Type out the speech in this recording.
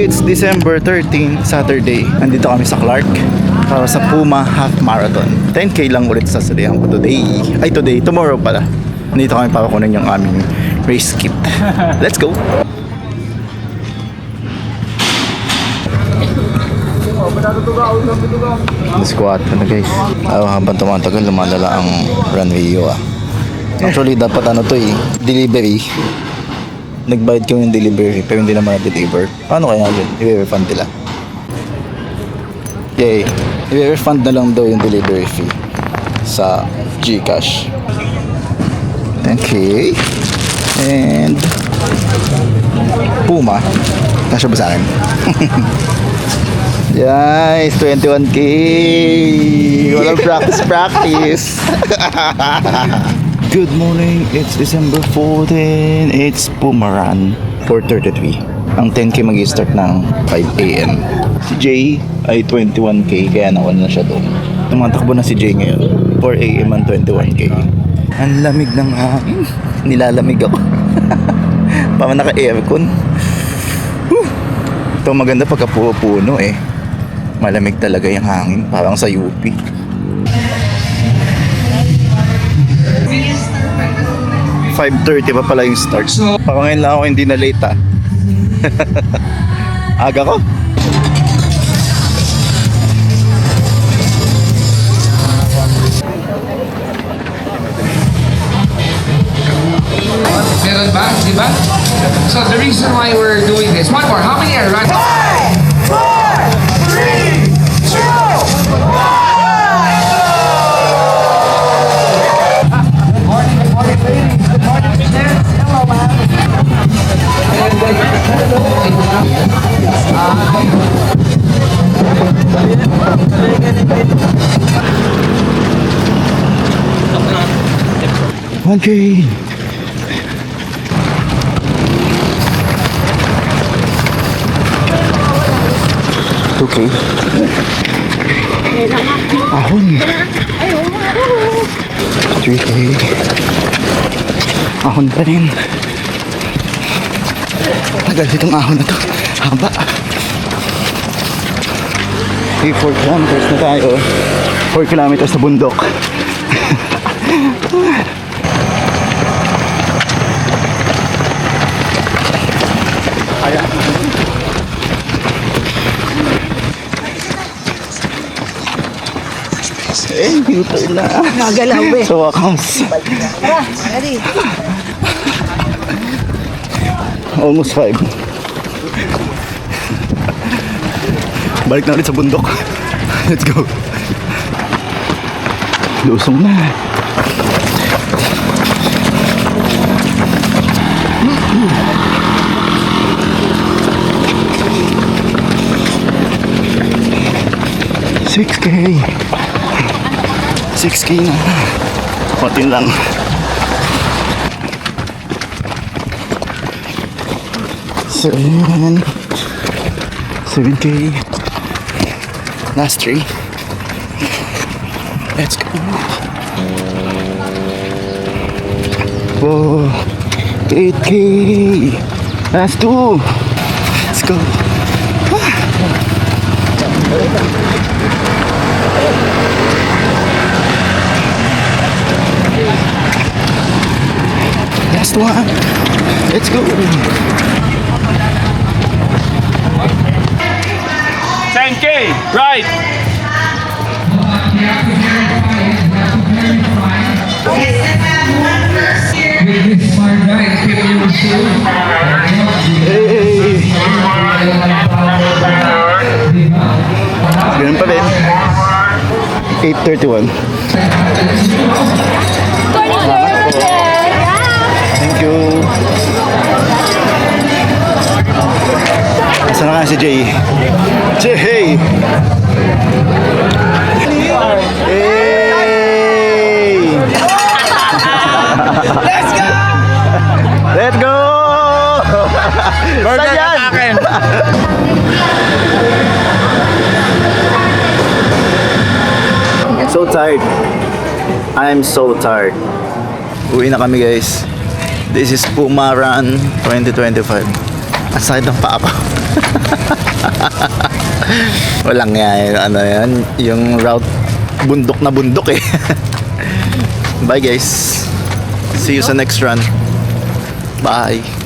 It's December 13, Saturday. Nandito kami sa Clark para sa Puma Half Marathon. 10K lang ulit sa salihan ko tomorrow pala. Nandito kami para kunin yung aming race kit. Let's go! Squat na guys. Habang tumatagal, lumalala ang runway ah. Actually, dapat delivery. Nagbayad kami yung delivery pero hindi naman na-deliver. Paano kaya yun? I-refund nila. Okay, i-refund na lang daw yung delivery fee sa GCash. 10K and Puma. Kasya ba sa akin? Yes, 21K. Walang practice. Good morning, it's December 14. It's Puma Run 4:33. Ang 10K mag-start ng 5 AM. Si Jay ay 21K kaya nakuha na siya doon. Tumatakbo na si Jay ngayon. 4 AM ang 21K. Ang lamig ng hangin. Nilalamig ako. Parang naka-aircon. Ito maganda pagka puno eh. Malamig talaga yung hangin. Parang sa UP. 5:30 pa pala yung start. Parang ngayon lang ako hindi na late ah. Aga ko. Meron ba? Di ba? So the reason why we're doing this, one more, how many are running? 5, 4, 3, 2, 1. Okay. Okay. Ahon. 3K. Ahon pa rin. Tagal itong ahon na to. Haba. 4 kilometers na tayo. 4 kilometers sa bundok. U-turn na. Nagalaw eh. So wakams. Tara, ready. Almost 5. Balik na ulit sa bundok. Let's go. Lusong na. $6K. 6K na. Konti lang. So, 7K. Last 3. Let's go. Whoa. 8K. Last 2. Let's go. Last one. Let's go. 10K, right. Hey. Ganun pa rin. 8:31. Thank you. Saan na nga si Jay? Jay! Hey! Let's go! Let's go! Burger Saan yan? at akin. So tired. I'm so tired. Uwi na kami guys. This is Puma Run 2025. Ang sakit ng paa ko. Walang yan. Ano yan? Yung route, bundok na bundok eh. Bye guys. See you sa next run. Bye.